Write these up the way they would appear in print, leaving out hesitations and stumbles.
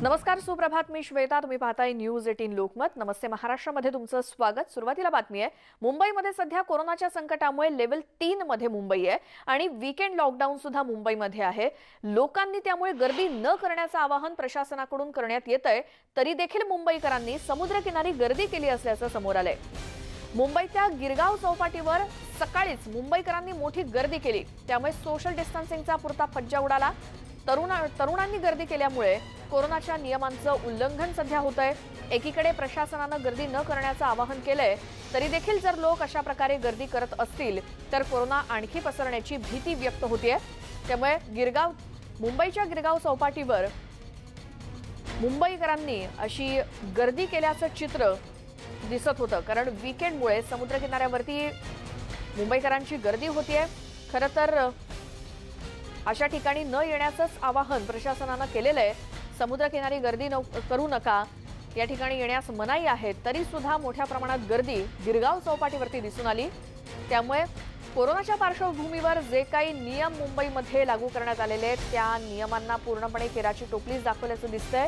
नमस्कार, सुप्रभात. मी श्वेता. तुम्ही पाहताय न्यूज 18 लोकमत. नमस्ते महाराष्ट्रामध्ये तुमचं स्वागत. सुरुवातीला बातमी आहे. मुंबईमध्ये सध्या कोरोनाच्या संकटामुळे लेव्हल 3 मध्ये मुंबई आहे आणि वीकेंड लॉकडाऊन सुद्धा मुंबईमध्ये आहे. लोकांनी त्यामुळे गर्दी न करण्याचं आवाहन प्रशासनाकडून करण्यात येतंय. तरी देखील मुंबईकरांनी समुद्रकिनारी गर्दी केली असल्याचं समोर आलंय. मुंबईच्या गिरगाव चौपाटीवर सकाळीच मुंबईकरांनी मोठी गर्दी केली. त्यामुळे सोशल डिस्टन्सिंगचा पुरता फज्जा उडाला. तरुणांनी गर्दी केल्यामुळे कोरोनाच्या नियमांचं उल्लंघन सध्या होतंय. एकीकडे प्रशासनानं गर्दी न करण्याचं आवाहन केलंय, तरी देखील जर लोक अशा प्रकारे गर्दी करत असतील तर कोरोना आणखी पसरण्याची भीती व्यक्त होतीये. त्यामुळे मुंबईच्या गिरगाव चौपाटीवर मुंबईकरांनी अशी गर्दी केल्याचं चित्र दिसत होतं. कारण वीकेंडमुळे समुद्रकिनाऱ्यावरती मुंबईकरांची गर्दी होतीये. खरं तर अशा ठिकाणी न येण्याचंच आवाहन प्रशासनानं केलेलं आहे. समुद्रकिनारी गर्दी करू नका, या ठिकाणी येण्यास मनाई आहे. तरी सुद्धा मोठ्या प्रमाणात गर्दी गिरगाव चौपाटीवरती दिसून आली. त्यामुळे कोरोनाच्या पार्श्वभूमीवर जे काही नियम मुंबईमध्ये लागू करण्यात आलेले आहेत त्या नियमांना पूर्णपणे केराची टोपलीच दाखवल्याचं दिसतंय.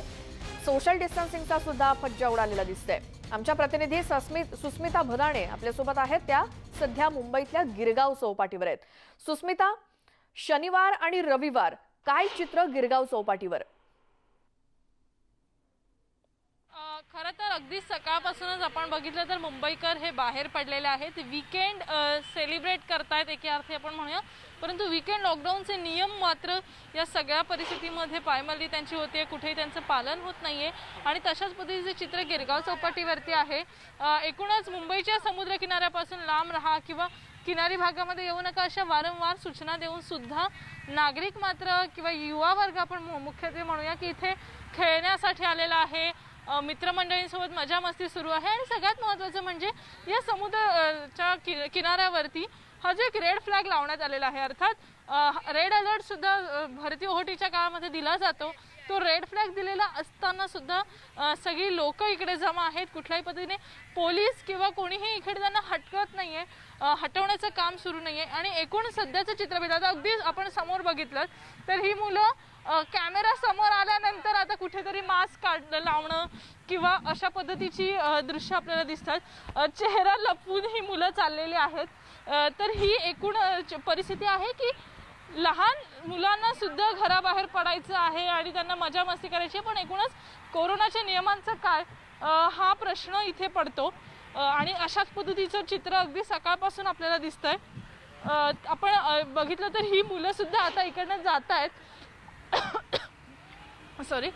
सोशल डिस्टन्सिंगचा सुद्धा फज्जा उडालेला दिसतंय. आमच्या प्रतिनिधी सुस्मिता भदाणे आपल्यासोबत आहेत. त्या सध्या मुंबईतल्या गिरगाव चौपाटीवर आहेत. सुस्मिता, शनिवार आणि रविवार काय चित्र गिरगाव चौपाटीवर? खरं तर अगदी सकाळपासूनच आपण बघितलं तर मुंबईकर हे बाहेर पडलेले आहेत. वीकेंड सेलिब्रेट करतायत एके अर्थी आपण म्हणूया. परंतु वीकेंड लॉकडाऊनचे नियम मात्र या सगळ्या परिस्थितीमध्ये पायमल्ली त्यांची होते. कुठेही त्यांचं पालन होत नाहीये आणि तशाच पद्धतीचे चित्र गिरगाव चौपाटीवरती आहे. एकूणच मुंबईच्या समुद्रकिनाऱ्यापासून लांब राहा किंवा किनारी भागामध्ये येऊ नका अशा वारंवार सूचना देऊन सुद्धा नागरिक मात्र किंवा युवा वर्ग आपण मुख्यत्वे म्हणूया की इथे खेळण्यासाठी आलेला आहे. मित्रमंडळींसोबत मजा मस्ती सुरू आहे आणि सगळ्यात महत्त्वाचं म्हणजे या समुद्राच्या किनाऱ्यावरती हा जो एक रेड फ्लॅग लावण्यात आलेला आहे. अर्थात रेड अलर्ट सुद्धा भरती ओहोटीच्या काळामध्ये दिला जातो. तो रेड फ्लॅग दिलेला असताना सुद्धा सगळी लोक इकडे जमा आहेत. कुठल्याही पद्धतीने पोलीस किंवा कोणीही इकडे त्यांना हटकत नाहीये, हटवण्याचं काम सुरू नाहीये. आणि एकूण सध्याचं चित्रपट आता अगदी आपण समोर बघितलं तर ही मुलं कॅमेरा समोर आल्यानंतर आता कुठेतरी मास्क लावणं किंवा अशा पद्धतीची दृश्य आपल्याला दिसतात. चेहरा लपवून ही मुलं चाललेली आहेत. तर ही एकूण परिस्थिती आहे की लहान मुलांना सुद्धा घराबाहेर पडायचं आहे आणि त्यांना मजा मस्ती करायची. पण एकूणच कोरोनाच्या नियमांचं काय हा प्रश्न इथे पडतो आणि अशाच पद्धतीचं चित्र अगदी सकाळपासून आपल्याला दिसतंय. आपण बघितलं तर ही मुलं सुद्धा आता इकडनं जात आहेत. सॉरी.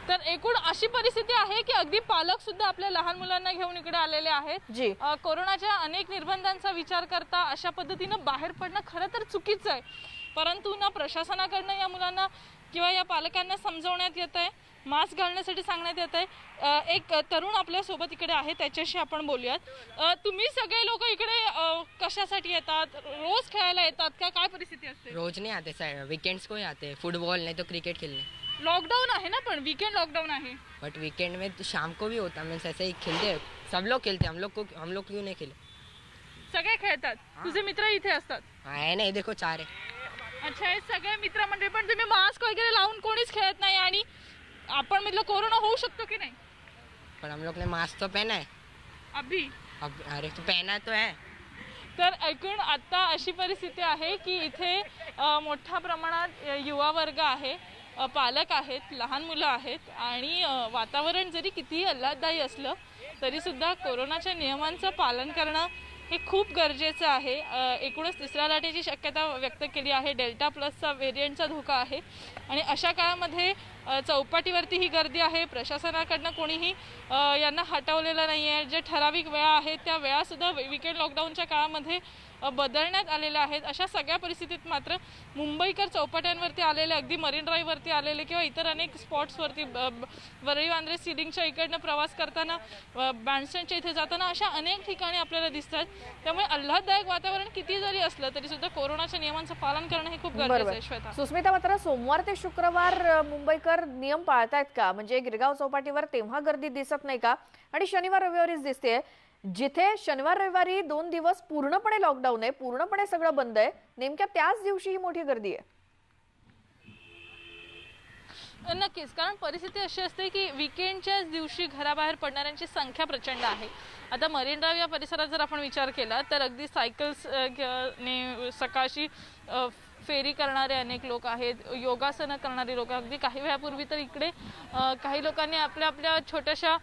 तर एकूण अशी परिस्थिती आहे की अगदी पालक सुद्धा आपल्या लहान मुलांना घेऊन इकडे आलेले आहेत. कोरोनाच्या अनेक निर्बंधांचा विचार करता अशा पद्धतीनं बाहेर पडणं खरं तर चुकीचं आहे. परंतु ना प्रशासनाकडनं या मुलांना किंवा या पालकांना समजवण्यात येत आहे, मास्क घालण्यासाठी सांगण्यात येत आहे. एक तरुण आपल्या सोबत इकडे आहे, त्याच्याशी आपण बोलूयात. तुम्ही सगळे लोक इकडे कशासाठी येतात? रोज खेळायला येतात का? काय परिस्थिती असते? रोज नहीं आते सर, वीकेंड्स को ही आते हैं. फुटबॉल नहीं तो क्रिकेट खेलने. लॉकडाउन आहे ना, पण वीकेंड लॉकडाउन आहे. बट वीकेंड में तो शाम को भी होता है. मीन्स ऐसे ही खेलते हैं, सब लोग खेलते हैं. हम लोग क्यों नहीं खेले? सगळे खेळतात. तुझे मित्र इथे असतात? है नहीं, देखो 4 है. अच्छा, हे सगळे मित्रमंडळी. पण तुम्ही मास्क वगैरे लावून कोणीच खेळत नाही आणि आपण म्हटलं कोरोना होऊ शकतो की नाही? पर हम लोग ने मास्क तो पहना है अभी. अब. अरे तो पहना तो है. तर एकूण आता अशी परिस्थिती आहे की इथे मोठ्या प्रमाणात युवा वर्ग आहे, पालक आहेत, लहान मुलं आहेत आणि वातावरण जरी कितीही आल्हाददायी असलं तरी सुद्धा कोरोनाच्या नियमांचं पालन करणं हे खूप गरजेचं आहे. एकूणच तिसऱ्या लाटेची शक्यता व्यक्त केली आहे. डेल्टा प्लसचा व्हेरियंटचा धोका आहे आणि अशा काळामध्ये चौपाटीवरती ही गर्दी आहे. प्रशासनाकडनं कोणीही यांना हटवलेलं नाही आहे. जे ठराविक वेळा आहेत त्या वेळासुद्धा वीकेंड लॉकडाऊनच्या काळामध्ये बदलण्यात आलेल्या आहेत. अशा सगळ्या परिस्थितीत मात्र मुंबईकर चौपाट्यांवरती आलेले, अगदी मरीन ड्राईव्हवरती आलेले किंवा इतर अनेक स्पॉट्सवरती वरळी वांद्रे सिलिंगच्या इकडनं प्रवास करताना, बँडस्टँडच्या इथे जाताना अशा अनेक ठिकाणी आपल्याला दिसतात. त्यामुळे आल्हाददायक वातावरण किती जरी असलं तरी सुद्धा कोरोनाच्या नियमांचं पालन करणं हे खूप गरजेचं आहे. श्वेता, सुस्मिता, मात्र सोमवार ते शुक्रवार मुंबईकर नियम पाळतायत का? म्हणजे गिरगाव चौपाटीवर तेव्हा गर्दी दिसत नाही का? आणि शनिवार रविवारीच दिसते. जिथे शनिवार रविवारी 2 दिवस पूर्णपणे लॉकडाऊन आहे, पूर्णपणे सगळं बंद आहे, नेमक्या त्याच दिवशी ही मोठी गर्दी आहे. नक्कीच, कारण परिस्थिती अशी असते की विकेंडच्याच दिवशी घराबाहेर पडणाऱ्यांची संख्या प्रचंड आहे. आता मरीन ड्राईव्ह या परिसरात जर आपण विचार केला तर अगदी सायकल्स ने सकाळची फेरी करणारे अनेक लोक आहेत, योगासनं करणारे लोक. अगदी काही वेळापूर्वी तर इकडे काही लोकांनी आपल्या आपल्या छोट्याशा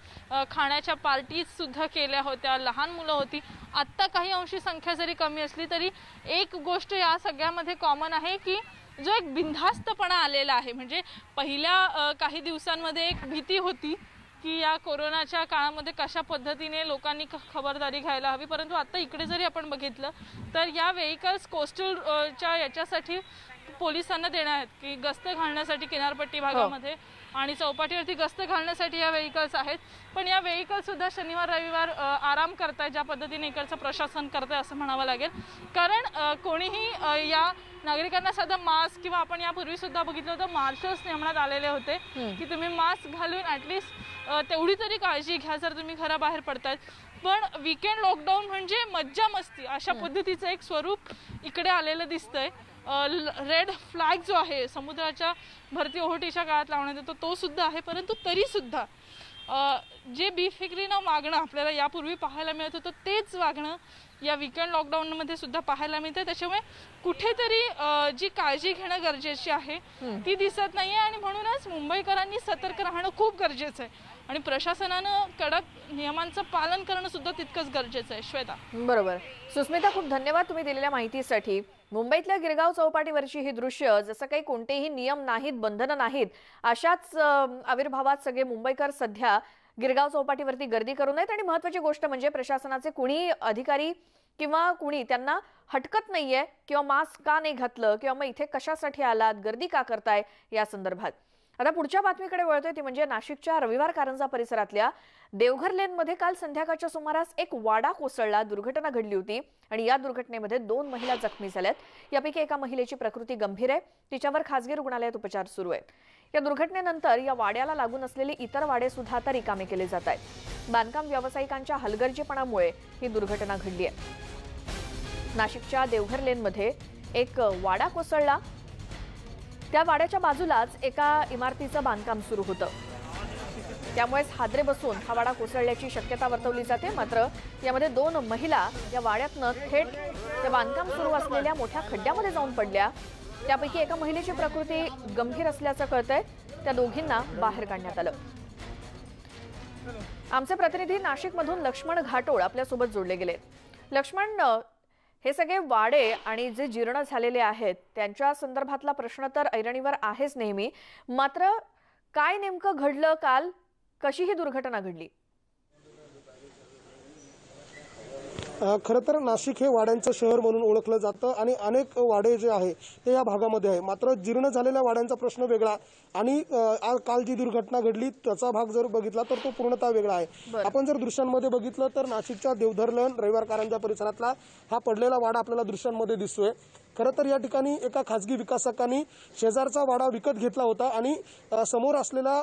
खाण्याच्या पार्टीज सुद्धा केल्या होत्या, लहान मुलं होती. आत्ता काही अंशी संख्या जरी कमी असली तरी एक गोष्ट या सगळ्यामध्ये कॉमन आहे की जो एक बिनधास्तपणा आलेला आहे. म्हणजे पहिल्या काही दिवसांमध्ये एक भीती होती की या कोरोनाच्या काळामध्ये कशा पद्धतीने लोकांनी खबरदारी घ्यायला हवी, परंतु आता इकडे जरी आपण बघितलं तर या व्हेकल्स कोस्टलच्या याच्यासाठी पोलिसांना देणार आहेत की गस्त घालण्यासाठी किनारपट्टी भागामध्ये आणि चौपाटीवरती गस्त घालण्यासाठी या व्हेकल्स आहेत. पण या व्हेकल्स सुद्धा शनिवार रविवार आराम करतायत, ज्या पद्धतीने इकडचं प्रशासन करतंय असं म्हणावं लागेल. कारण कोणीही या नागरिकांना साधा मास्क किंवा आपण यापूर्वी सुद्धा बघितलं होतं मार्शल्स नेमण्यात आलेले होते की तुम्ही मास्क घालून ॲटलिस्ट तेवढी तरी काळजी घ्या जर तुम्ही घराबाहेर पडतायत. पण वीकेंड लॉकडाऊन म्हणजे मज्जा मस्ती अशा पद्धतीचं एक स्वरूप इकडे आलेलं दिसतंय. रेड फ्लॅग जो आहे समुद्राच्या भरती ओहोटीच्या काळात लावण्यात येतो तो सुद्धा आहे, परंतु तरी सुद्धा जे बेफिक्रीनं वागणं आपल्याला यापूर्वी पाहायला मिळत होतं तेच वागणं या वीकेंड लॉकडाऊनमध्ये सुद्धा पाहायला मिळतं. त्याच्यामुळे कुठेतरी जी काळजी घेणं गरजेची आहे ती दिसत नाहीये आणि म्हणूनच मुंबईकरांनी सतर्क राहणं खूप गरजेचं आहे आणि प्रशासनानं कडक नियमांचं पालन करणं सुद्धा तितकंच गरजेचं आहे. श्वेता. बरोबर. सुस्मिता, खूप धन्यवाद तुम्ही दिलेल्या माहितीसाठी. मुंबईतल्या गिरगाव चौपाटीवरची ही दृश्य जसं काही कोणतेही नियम नाहीत, बंधनं नाहीत, अशाच आविर्भावात सगळे मुंबईकर सध्या गिरगाव चौपाटीवरती गर्दी करू नयेत. आणि महत्त्वाची गोष्ट म्हणजे प्रशासनाचे कुणी अधिकारी किंवा कुणी त्यांना हटकत नाहीये किंवा मास्क का नाही घातलं किंवा मग इथे कशासाठी आलात, गर्दी का करताय या संदर्भात. आता पुढच्या बातमीकडे वळतोय ती म्हणजे नाशिकच्या रविवार कारंजा परिसरातल्या देवघर लेनमध्ये काल संध्याकाळच्या सुमारास एक वाडा कोसळला, दुर्घटना घडली होती आणि या दुर्घटनेमध्ये 2 महिला जखमी झाल्यात. यापैकी एका महिलेची प्रकृती गंभीर आहे, तिच्यावर खासगी रुग्णालयात उपचार सुरू आहेत. या दुर्घटनेनंतर या वाड्याला लागून असलेले इतर वाडे सुद्धा आता रिकामे केले जात आहेत. बांधकाम व्यावसायिकांच्या हलगर्जीपणामुळे ही दुर्घटना घडली आहे. नाशिकच्या देवघर लेनमध्ये एक वाडा कोसळला, त्या वाड्याच्या बाजूलाच एका इमारतीचं बांधकाम सुरू होतं, त्यामुळेच हादरे बसून हा वाडा कोसळल्याची शक्यता वर्तवली जाते. मात्र यामध्ये 2 महिला या वाड्यातनं थेट त्या बांधकाम सुरू असलेल्या मोठ्या खड्ड्यामध्ये जाऊन पडल्या. त्यापैकी एका महिलेची प्रकृती गंभीर असल्याचं कळतंय, त्या दोघींना बाहेर काढण्यात आलं. आमचे प्रतिनिधी नाशिकमधून लक्ष्मण घाटोळ आपल्यासोबत जोडले गेले. लक्ष्मण, हे सगळे वाडे आणि जे जीर्ण झालेले आहेत त्यांच्या संदर्भातला प्रश्न तर ऐरणीवर आहेच नेहमी, मात्र काय नेमकं घडलं काल, कशी ही दुर्घटना घडली? खरं तर नाशिक हे वाड्यांचं शहर म्हणून ओळखलं जातं आणि अनेक वाडे जे आहे ते या भागामध्ये आहे. मात्र जीर्ण झालेल्या वाड्यांचा प्रश्न वेगळा आणि काल जी दुर्घटना घडली त्याचा भाग जर बघितला तर तो पूर्णतः वेगळा आहे. आपण जर दृश्यांमध्ये बघितलं तर नाशिकच्या देवधर लेन रविवार कारंजा परिसरातला हा पडलेला वाडा आपल्याला दृश्यांमध्ये दिसतोय. खरं तर या ठिकाणी एका खासगी विकासकांनी शेजारचा वाडा विकत घेतला होता आणि समोर असलेल्या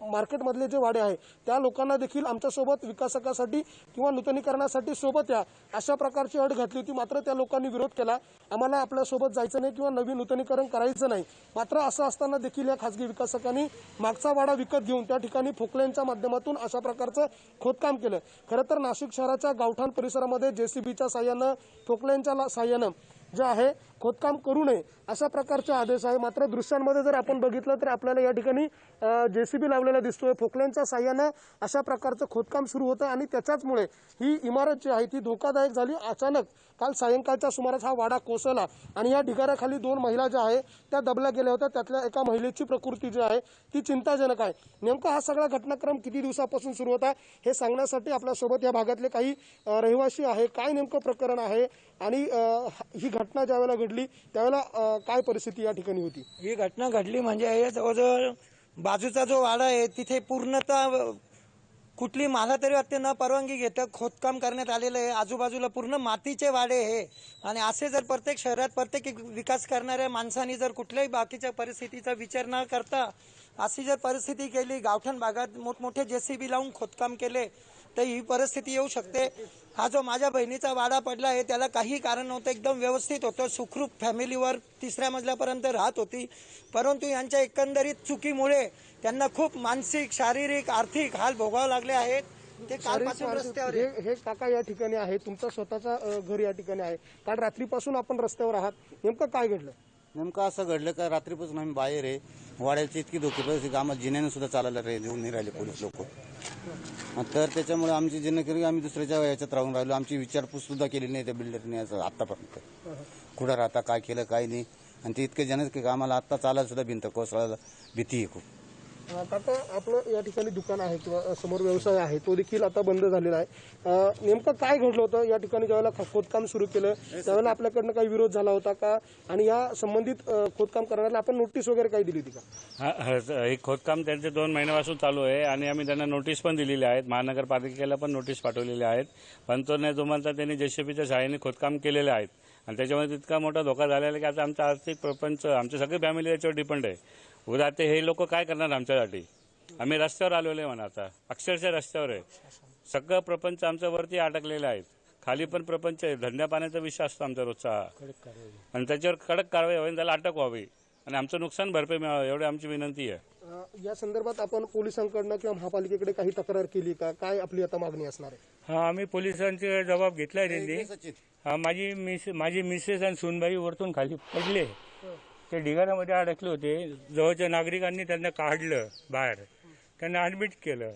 मार्केटमधले जे वाडे आहे त्या लोकांना देखील आमच्यासोबत विकासकासाठी किंवा नूतनीकरणासाठी सोबत या अशा प्रकारची अट घातली होती. मात्र त्या लोकांनी विरोध केला, आम्हाला आपल्यासोबत जायचं नाही किंवा नवीन नूतनीकरण करायचं नाही. मात्र असं असताना देखील या खासगी विकासकांनी मागचा वाडा विकत घेऊन त्या ठिकाणी फोकलेनच्या माध्यमातून अशा प्रकारचं खोदकाम केलं. खरं तर नाशिक शहराच्या गावठाण परिसरामध्ये जेसीबीच्या साह्यानं, फोकलेनच्या साह्यानं जे आहे खोदकाम करू नये अशा प्रकारचे आदेश आहे. मात्र दृश्यांमध्ये जर आपण बघितलं तर आपल्याला या ठिकाणी जेसीबी लावलेला दिसतोय, फोकलेनच्या साह्यानं अशा प्रकारचं खोदकाम सुरू होतं आणि त्याच्याचमुळे ही इमारत जी आहे ती धोकादायक झाली. अचानक काल सायंकाळच्या सुमारास हा वाडा कोसळला आणि या ढिगाऱ्याखाली 2 महिला ज्या आहे त्या दबल्या गेल्या होत्या. त्यातल्या एका महिलेची प्रकृती जी आहे ती चिंताजनक आहे. नेमका हा सगळा घटनाक्रम किती दिवसापासून सुरू होता हे सांगण्यासाठी आपल्यासोबत या भागातले काही रहिवासी आहे. काय नेमकं प्रकरण आहे आणि ही घटना ज्यावेळेला घडली त्यावेळेला काय परिस्थिती या ठिकाणी होती? ही घटना घडली म्हणजे जवळजवळ बाजूचा जो वाडा आहे तिथे पूर्णतः कुठली मला तरी वाटते न परवानगी घेता खोदकाम करण्यात आलेलं आहे. आजूबाजूला पूर्ण मातीचे वाडे आहे आणि असे जर प्रत्येक शहरात प्रत्येक विकास करणाऱ्या माणसांनी जर कुठल्याही बाकीच्या परिस्थितीचा विचार न करता अशी जर परिस्थिती केली, गावठाण भागात मोठमोठे जेसीबी लावून खोदकाम केले तर ही परिस्थिती येऊ शकते. हा जो माझ्या बहिणीचा वाडा पडला आहे त्याला काही कारण नव्हतं, एकदम व्यवस्थित होतं, सुखरूप फॅमिलीवर 3ऱ्या मजल्यापर्यंत राहत होती. परंतु यांच्या एकंदरीत चुकीमुळे त्यांना खूप मानसिक, शारीरिक, आर्थिक हाल भोगावे लागले आहेत. ते कालपासून रस्त्यावर आहे. हे काका या ठिकाणी आहे, तुमचा स्वतःचा घर या ठिकाणी आहे. काल रात्रीपासून आपण रस्त्यावर आहात, नेमकं काय घडलं? नेमकं असं घडलं का रात्रीपासून आम्ही बाहेर आहे, वाड्याची इतकी धोकी परिस्थिती, आम्हाला जिन्याने सुद्धा चालायला येऊन नाही राहिले पोलीस लोक. तर त्याच्यामुळे आमची जिन्नगिरी आम्ही दुसऱ्याच्या याच्यात राहून राहिलो. आमची विचारपूस सुद्धा केली नाही त्या बिल्डरने असं आतापर्यंत, कुठं राहता, काय केलं, काय नाही. आणि ते इतके जण की आम्हाला आत्ता चालायला सुद्धा भिंत कोसळायला भीती आहे खूप. काका, आपलं या ठिकाणी दुकान आहे किंवा समोर व्यवसाय आहे तो देखील आता बंद झालेला आहे. नेमकं काय घडलं होतं या ठिकाणी? ज्यावेळेला खोदकाम सुरू केलं त्यावेळेला आपल्याकडनं काही विरोध झाला होता का? आणि या संबंधित खोदकाम करण्याला आपण नोटीस वगैरे काही दिली होती का? हे खोदकाम त्यांचे 2 महिन्यापासून चालू आहे आणि आम्ही त्यांना नोटीस पण दिलेली आहेत. महानगरपालिकेला पण नोटीस पाठवलेली आहेत. पण तो नाही जोमानता त्यांनी JCBच्या सहाय्याने खोदकाम केलेले आहेत आणि त्याच्यामुळे तितका मोठा धोका झालेला आहे की आता आमचा आर्थिक प्रपंच, आमची सगळी फॅमिली याच्यावर डिपेंड आहे. उद्या ते हे लोक काय करणार आमच्यासाठी? आम्ही रस्त्यावर आलेलो आहे म्हणा, आता अक्षरशः रस्त्यावर आहे. सगळं प्रपंच आमच्या वरती अटकलेलं आहे. खाली पण प्रपंच आहे. धंद्या पाण्याचा विषय असतो आमचा रोजचा आणि त्याच्यावर कडक कारवाई व्हावी, त्याला अटक व्हावी आणि आमचं नुकसान भरपाई मिळावं एवढी आमची विनंती आहे. या संदर्भात आपण पोलिसांकडनं किंवा महापालिकेकडे काही तक्रार केली का? काय आपली आता मागणी असणार आहे? हा, आम्ही पोलिसांचे जबाब घेतलाय त्यांनी. हा, माझी मिसेस आणि सूनबाई वरतून खाली पडले, ते ढिगाऱ्यामध्ये अडकले होते. जवळच्या नागरिकांनी त्यांना काढलं बाहेर, त्यांना ऍडमिट केलं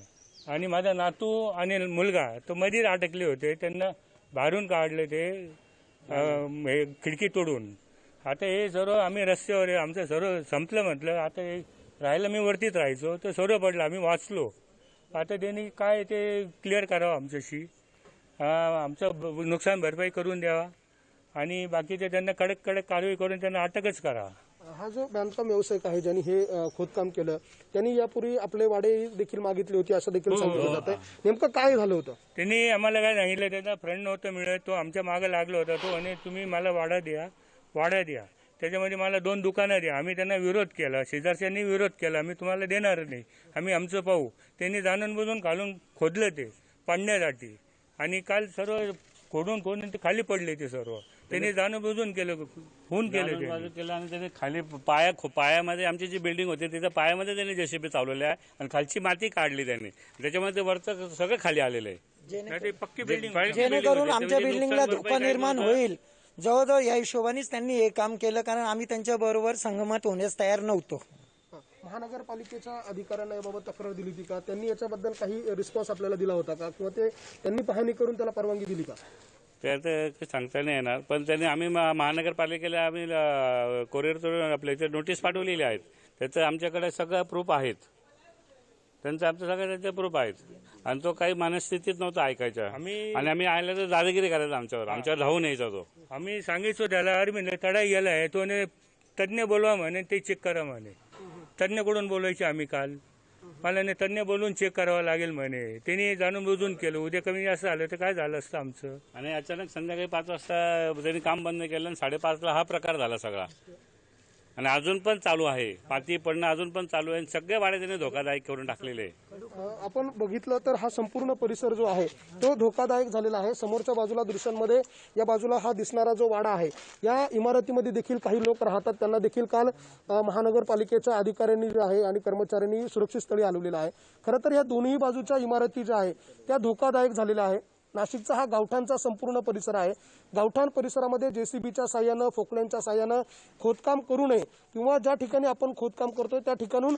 आणि माझा नातू आणि मुलगा तो मध्येच अडकले होते, त्यांना बाहेरून काढले ते खिडकी तोडून. आता हे सर्व आम्ही रस्त्यावर आहे, आमचं सर्व संपलं म्हटलं. आता हे राहायला मी वरतीच राहायचो, तर सर्व पडलं, आम्ही वाचलो. आता त्यांनी काय ते क्लिअर करावं आमच्याशी, आमचं नुकसान भरपाई करून द्यावा आणि बाकीचे त्यांना कडक कारवाई करून त्यांना अटकच करा. हा जो बांधकाम व्यावसायिक आहे ज्यांनी हे खोदकाम केलं त्यांनी यापूर्वी आपले वाडे देखील मागितले होते असं देखील सांगितलं जात आहे. नेमकं काय झालं होतं? त्यांनी आम्हाला काय सांगितलं, त्याचा फ्रेंड नव्हतं मिळत, तो आमच्या मागे लागला होता. तो म्हणे तुम्ही मला वाडा द्या, त्याच्यामध्ये मला 2 दुकानं द्या. आम्ही त्यांना विरोध केला, शेजारच्यांनी विरोध केला, आम्ही तुम्हाला देणार नाही, आम्ही आमचं पाहू. त्यांनी जाणून बुजून घालून खोदलं ते पाडण्यासाठी आणि काल सर्व खोडून ते खाली पडले. ते सर्व त्यांनी जाणून बुजून केलं, खून केलं आणि त्याने खाली पायामध्ये आमची जी बिल्डिंग होती तिथं पायामध्ये त्यांनी JCB चालवले आहे आणि खालची माती काढली त्यांनी, त्याच्यामुळे ते वरचं सगळं खाली आलेलं आहे. पक्की बिल्डिंग जेणेकरून आमच्या बिल्डिंगला धोका निर्माण होईल. जवळजवळ या हिशोबानेच त्यांनी हे काम केलं, कारण आम्ही त्यांच्या बरोबर संगमत होण्यास तयार नव्हतो. महानगरपालिकेच्या अधिकाऱ्यांना याबाबत तक्रार दिली होती का? त्यांनी याच्याबद्दल काही रिस्पॉन्स आपल्याला दिला होता का? किंवा त्यांनी पाहणी करून त्याला परवानगी दिली का? ते आता सांगता नाही येणार, पण त्यांनी आम्ही महानगरपालिकेला आम्ही कोरिअर आपल्या इथे नोटीस पाठवलेली आहेत. त्याचं आमच्याकडे सगळं प्रूफ आहेत, आमचं सगळं त्याचे प्रूफ आहेत आणि तो काही मनस्थितीत नव्हता ऐकायचा. आणि आम्ही आयला तर दादागिरी करायचा आमच्यावर धावून यायचा तो. आम्ही सांगितलं त्याला, अरे म्हणलं तडा गेलाय, तो तज्ञ बोलवा म्हणे, ते चेक करा म्हणे. तज्ञकडून बोलायचे आम्ही काल, मला नाही तज्ञ बोलून चेक करावं लागेल म्हणे. त्यांनी जाणून बुजून केलं. उद्या कमी जास्त झालं तर काय झालं असतं आमचं? आणि अचानक संध्याकाळी 5 वाजता त्यांनी काम बंद केलं आणि 5:30ला हा प्रकार झाला सगळा आणि अजून पण चालू आहे. माती पडणं अजून पण चालू आहे. सगळे वाडे त्यांनी धोकादायक करून टाकलेले आहे. आपण बघितलं तर हा संपूर्ण परिसर जो आहे तो धोकादायक झालेला आहे. समोरच्या बाजूला दृश्यांमध्ये या बाजूला हा दिसणारा जो वाडा आहे, या इमारतीमध्ये देखील काही लोक राहतात. त्यांना देखील काल महानगरपालिकेच्या अधिकाऱ्यांनी जे आहे आणि कर्मचाऱ्यांनी सुरक्षित स्थळी हलवलेलं आहे. खरं तर या दोन्ही बाजूच्या इमारती ज्या आहे त्या धोकादायक झालेल्या आहे. नाशिकचा हा गावठाणचा संपूर्ण परिसर आहे. गावठाण परिसरामध्ये JCBच्या साह्यानं, फोकल्यांच्या साह्यानं खोदकाम करू नये किंवा ज्या ठिकाणी आपण खोदकाम करतोय त्या ठिकाणून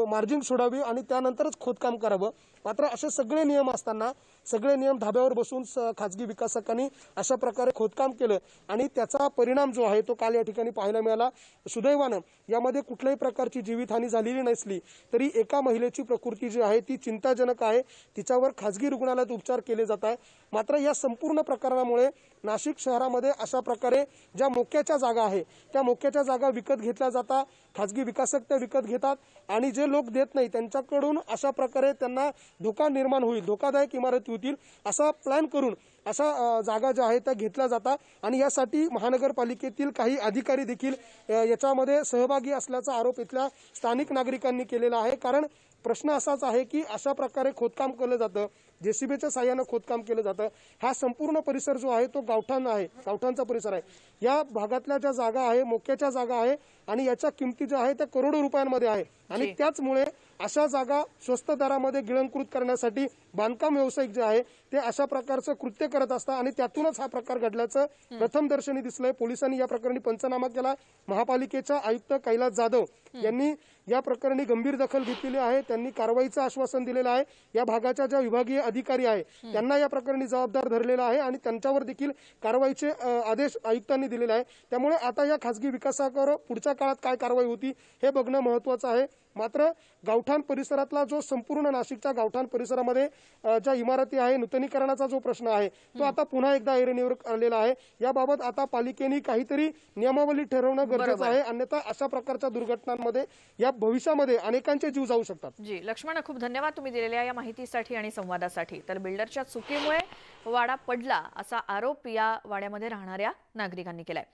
मार्जिन सोडावी आणि त्यानंतरच खोदकाम करावं. मात्र असे सगळे नियम असताना सगळे नियम धाब्यावर बसून खाजगी विकासकांनी अशा प्रकारे खोदकाम केलं आणि त्याचा परिणाम जो आहे तो काल या ठिकाणी पाहायला मिळाला. सुदैवानं यामध्ये कुठल्याही प्रकारची जीवितहानी झालेली नसली तरी एका महिलेची प्रकृती जी आहे ती चिंताजनक आहे. तिच्यावर खाजगी रुग्णालयात उपचार केले जात आहे. मात्र या संपूर्ण प्रकरणामुळे नाशिक शहरामध्ये अशा प्रकारे ज्या मोक्याच्या जागा आहे त्या मोक्याच्या जागा विकत घेतल्या जातात. खाजगी विकासक त्या विकत घेतात आणि जे लोक देत नाही त्यांच्याकडून अशा प्रकारे त्यांना धोका निर्माण होईल, धोकादायक इमारती होतील असा प्लॅन करून अशा जागा ज्या आहेत त्या घेतल्या जातात आणि यासाठी महानगरपालिकेतील काही अधिकारी देखील याच्यामध्ये सहभागी असल्याचा आरोप इथल्या स्थानिक नागरिकांनी केलेला आहे। कारण प्रश्न असाच आहे की अशा प्रकारे खोदकाम केलं जातं, जेसीबीच्या साह्यानं खोदकाम केलं जातं। हा संपूर्ण परिसर जो आहे तो गावठाण आहे, गावठाणचा परिसर आहे। या भागातल्या ज्या जागा आहे मोक्याच्या जागा आहे आणि याच्या किमती ज्या आहे त्या करोडो रुपयांमध्ये आहे आणि त्याचमुळे अशा जागा स्वस्त दरामध्ये गिळंकृत करण्यासाठी बांधकाम व्यावसायिक जे आहे ते अशा प्रकारचं कृत्य करत असतात आणि त्यातूनच हा प्रकार घडल्याचं प्रथमदर्शनी दिसलंय। पोलिसांनी या प्रकरणी पंचनामा केला। महापालिकेच्या आयुक्त कैलास जाधव यांनी या प्रकरणी गंभीर दखल घेतलेली आहे। त्यांनी कारवाईचं आश्वासन दिलेलं आहे। या भागाच्या ज्या विभागीय अधिकारी आहे त्यांना या प्रकरणी जबाबदार धरलेलं आहे आणि त्यांच्यावर देखील कारवाईचे आदेश आयुक्तांनी दिलेले आहे। त्यामुळे आता या खासगी विकासावर पुढच्या काळात काय कारवाई होती हे बघणं महत्त्वाचं आहे। मात्र गावठाण परिसरातला जो संपूर्ण नाशिकच्या गावठाण परिसरामध्ये ज्या इमारती आहे नूतनीकरणाचा जो प्रश्न आहे तो आता पुन्हा एकदा ऐरणीवर आलेला आहे। याबाबत आता पालिकेने काहीतरी नियमावली ठरवणं गरजेचं आहे, अन्यथा अशा प्रकारच्या दुर्घटनांमध्ये या भविष्यामध्ये अनेकांचे जीव जाऊ शकतात। जी लक्ष्मण, खूप धन्यवाद तुम्ही दिलेल्या या माहितीसाठी आणि संवादासाठी। तर बिल्डरच्या चुकीमुळे वाडा पडला असा आरोप या वाड्यामध्ये राहणाऱ्या नागरिकांनी केलाय।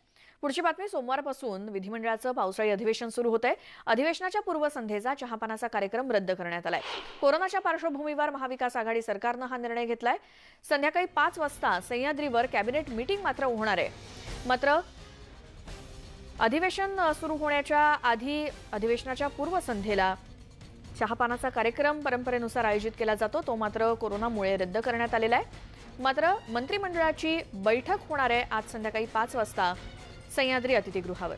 पुढची बातमी, सोमवारपासून विधिमंडळाचं पावसाळी अधिवेशन सुरू होतंय। अधिवेशनाच्या पूर्वसंध्येचा चहापानाचा कार्यक्रम रद्द करण्यात आलाय। कोरोनाच्या पार्श्वभूमीवर महाविकास आघाडी सरकारनं हा निर्णय घेतलाय। संध्याकाळी 5 वाजता सह्याद्रीवर कॅबिनेट मीटिंग मात्र होणार आहे। मात्र अधिवेशन सुरू होण्याच्या आधी अधिवेशनाच्या पूर्वसंध्येला चहापानाचा कार्यक्रम परंपरेनुसार आयोजित केला जातो, तो मात्र कोरोनामुळे रद्द करण्यात आलेला आहे। मात्र मंत्रिमंडळाची बैठक होणार आहे आज संध्याकाळी 5 वाजता सह्याद्री अतिथीगृहावर।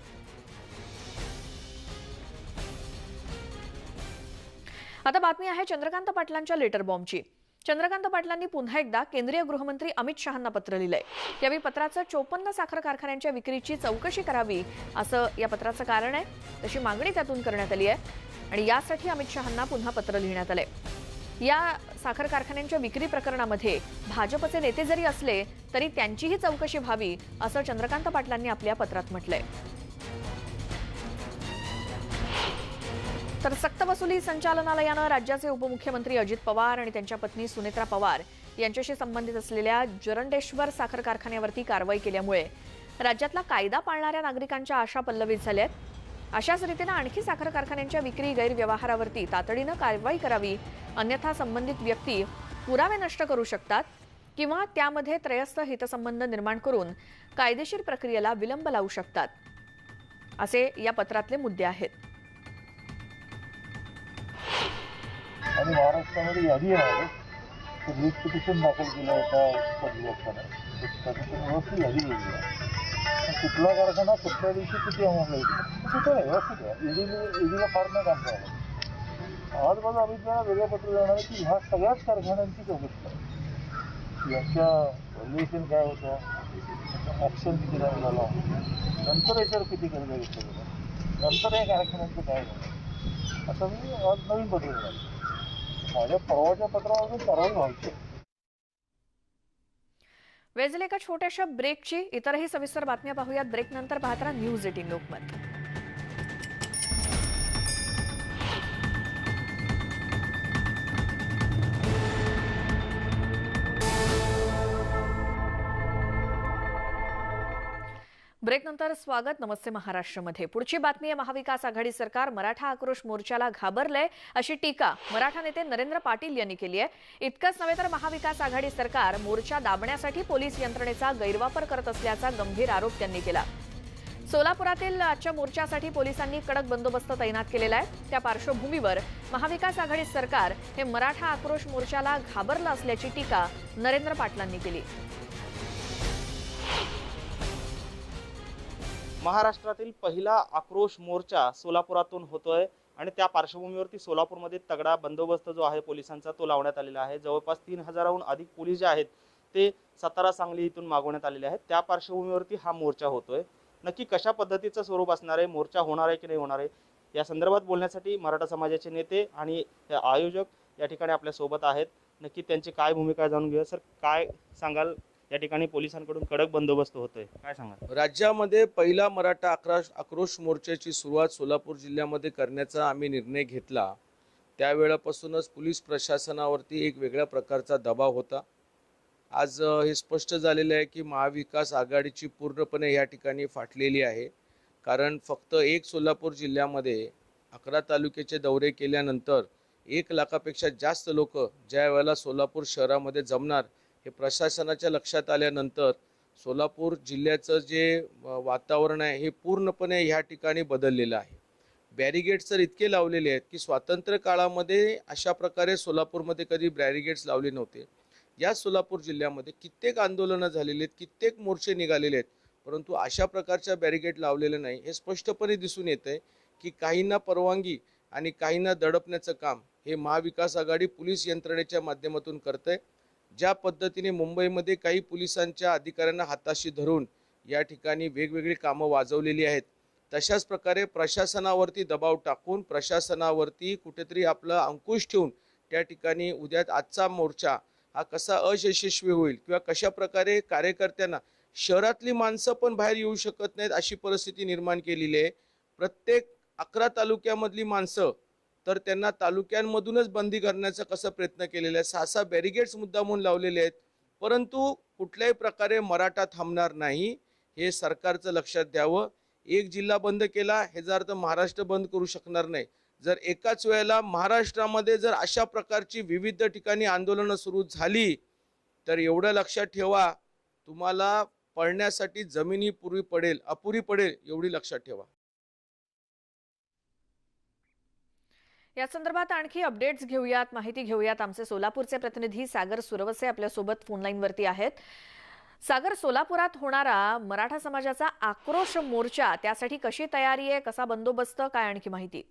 आता बातमी आहे चंद्रकांत पाटलांच्या लेटर बॉम्बची। चंद्रकांत पाटलांनी पुन्हा एकदा केंद्रीय गृहमंत्री अमित शहांना पत्र लिहिलंय। यावेळी पत्राचं 54 साखर कारखान्यांच्या विक्रीची चौकशी करावी असं या पत्राचं कारण आहे। तशी मागणी त्यातून करण्यात आली आहे आणि यासाठी अमित शहांना पुन्हा पत्र लिहिण्यात आलंय। या साखर कारखान्यांच्या विक्री प्रकरणामध्ये भाजपचे नेते जरी असले तरी त्यांचीही चौकशी व्हावी असं चंद्रकांत पाटलांनी आपल्या पत्रात म्हटलंय। तर सक्तवसुली संचालनालयानं राज्याचे उपमुख्यमंत्री अजित पवार आणि त्यांच्या पत्नी सुनेत्रा पवार यांच्याशी संबंधित असलेल्या जरंडेश्वर साखर कारखान्यावरती कारवाई केल्यामुळे राज्यातला कायदा पाळणाऱ्या नागरिकांच्या आशा पल्लवित झाल्यात। अशाच रीतीनं आणखी साखर कारखान्यांच्या विक्री गैरव्यवहारावरती तातडीनं कारवाई करावी, अन्यथा संबंधित व्यक्ती पुरावे नष्ट करू शकतात किंवा त्यामध्ये त्रयस्थ हितसंबंध निर्माण करून कायदेशीर प्रक्रियेला विलंब लावू शकतात, असे या पत्रातले मुद्दे आहेत। आणि महाराष्ट्रामध्ये यादी आहे लीड पिटिशन दाखल केलं होतं व्यवस्थित यादी गेली आहे। कुठला कारखाना कुठल्या दिवशी किती अमाऊंट येईल कुठे आहे व्यवस्थित आहे। ईडीला फार नाही काम करावं। आज माझं अभिप्राय वेगळं पत्र जाणार आहे की ह्या सगळ्याच कारखान्यांची चौकशी करा, यांच्या व्हॅल्युएशन काय होतं, ॲक्शन किती काय झाला, नंतर याच्यावर किती कर्ज घेतलं गेलं, नंतर या कारखान्यांचं काय झालं, असं मी आज नवीन पत्र देणार। माझ्या परवाच्या पत्रावरून कारवाई व्हायची। वेळ झाली एका छोट्याशा ब्रेकची। इतरही सविस्तर बातम्या पाहूयात ब्रेकनंतर। पाहता न्यूज 18 लोकमत। ब्रेकनंतर स्वागत। नमस्ते महाराष्ट्रमध्ये पुढची बातमी आहे, महाविकास आघाडी सरकार मराठा आक्रोश मोर्चाला घाबरलंय अशी टीका मराठा नेते नरेंद्र पाटील यांनी केली आहे। इतकंच नव्हे तर महाविकास आघाडी सरकार मोर्चा दाबण्यासाठी पोलीस यंत्रणेचा गैरवापर करत असल्याचा गंभीर आरोप त्यांनी केला। सोलापुरातील आजच्या मोर्चासाठी पोलिसांनी कडक बंदोबस्त तैनात केलेला आहे। त्या पार्श्वभूमीवर महाविकास आघाडी सरकार हे मराठा आक्रोश मोर्चाला घाबरलं असल्याची टीका नरेंद्र पाटलांनी केली। महाराष्ट्रातील पहिला आक्रोश मोर्चा सोलापुरातून होतोय आणि त्या पार्श्वभूमीवरती सोलापूरमध्ये तगडा बंदोबस्त जो आहे पोलिसांचा तो लावण्यात आलेला आहे। जवळपास 3000हून अधिक पोलीस जे आहेत ते सातारा सांगली इथून मागवण्यात आलेले आहेत। त्या पार्श्वभूमीवरती हा मोर्चा होतोय। नक्की कशा पद्धतीचं स्वरूप असणार आहे, मोर्चा होणार आहे की नाही होणार आहे, या संदर्भात बोलण्यासाठी मराठा समाजाचे नेते आणि आयोजक या ठिकाणी आपल्या सोबत आहेत। नक्की त्यांची काय भूमिका जाणून घेऊया। सर, काय सांगाल? या ठिकाणी पोलिसांकडून कडक बंदोबस्त होतोय, काय सांगा? राज्यामध्ये पहिला मराठा आक्रोश मोर्चाची सुरुवात सोलापूर जिल्ह्यामध्ये करण्याचा आम्ही निर्णय घेतला। त्यावेळेपासूनच पोलीस प्रशासनावरती एक वेगळ्या प्रकारचा दबाव होता। आज हे स्पष्ट झालेलं आहे की महाविकास आघाडीची पूर्णपणे या ठिकाणी फाटलेली आहे. कारण फक्त एक सोलापूर जिल्ह्यामध्ये 11 तालुक्याचे दौरे केल्यानंतर 1 लाखापेक्षा जास्त लोक ज्या वेळेला सोलापूर शहरामध्ये जमणार हे प्रशासनाच्या लक्षात आल्यानंतर सोलापूर जिल्ह्याचं जे वातावरण आहे हे पूर्णपणे ह्या ठिकाणी बदललेलं आहे. बॅरिगेड्स तर इतके लावलेले आहेत की स्वातंत्र्य काळामध्ये अशा प्रकारे सोलापूरमध्ये कधी बॅरिगेड्स लावले नव्हते. या सोलापूर जिल्ह्यामध्ये कित्येक आंदोलनं झालेली आहेत, कित्येक मोर्चे निघालेले आहेत, परंतु अशा प्रकारच्या बॅरिगेड लावलेले नाही. हे स्पष्टपणे दिसून येतंय की काहींना परवानगी आणि काहींना दडपण्याचं काम हे महाविकास आघाडी पोलीस यंत्रणेच्या माध्यमातून करते. ज्या पद्धतीने मुंबईमध्ये काही पोलिसांच्या अधिकाऱ्यांना हाताशी धरून या ठिकाणी वेगवेगळी कामं वाजवलेली आहेत, तशाच प्रकारे प्रशासनावरती दबाव टाकून प्रशासनावरती कुठेतरी आपला अंकुश ठेवून त्या ठिकाणी आजचा मोर्चा हा कसा अयशस्वी होईल किंवा कशा प्रकारे कार्यकर्त्यांना शहरातली माणसं पण बाहेर येऊ शकत नाहीत अशी परिस्थिती निर्माण केलेली आहे. प्रत्येक 11 तालुक्यामधली माणसं तर त्यांना तालुक्यांमधूनच बंदी करण्याचा कसा प्रयत्न केलेला आहे. 6 बॅरिगेड्स मुद्दामून लावलेले आहेत, परंतु कुठल्याही प्रकारे मराठा थांबणार नाही हे सरकारचं लक्षात द्यावं. एक जिल्हा बंद केला ह्याचा अर्थ महाराष्ट्र बंद करू शकणार नाही. जर एकाच वेळेला महाराष्ट्रामध्ये जर अशा प्रकारची विविध ठिकाणी आंदोलनं सुरू झाली तर एवढं लक्षात ठेवा, तुम्हाला पळण्यासाठी जमीन ही अपुरी पडेल एवढी लक्षात ठेवा. या संदर्भात आणखी अपडेट्स घेऊयात, माहिती घेऊयात. आमचे सोलापूरचे प्रतिनिधी सागर सुरवसे आपल्यासोबत फोन लाईनवरती आहेत. सागर, सोलापुरात होणारा मराठा समाजाचा आक्रोश मोर्चा, त्यासाठी कशी तयारी आहे, कसा बंदोबस्त, काय आणखी माहिती?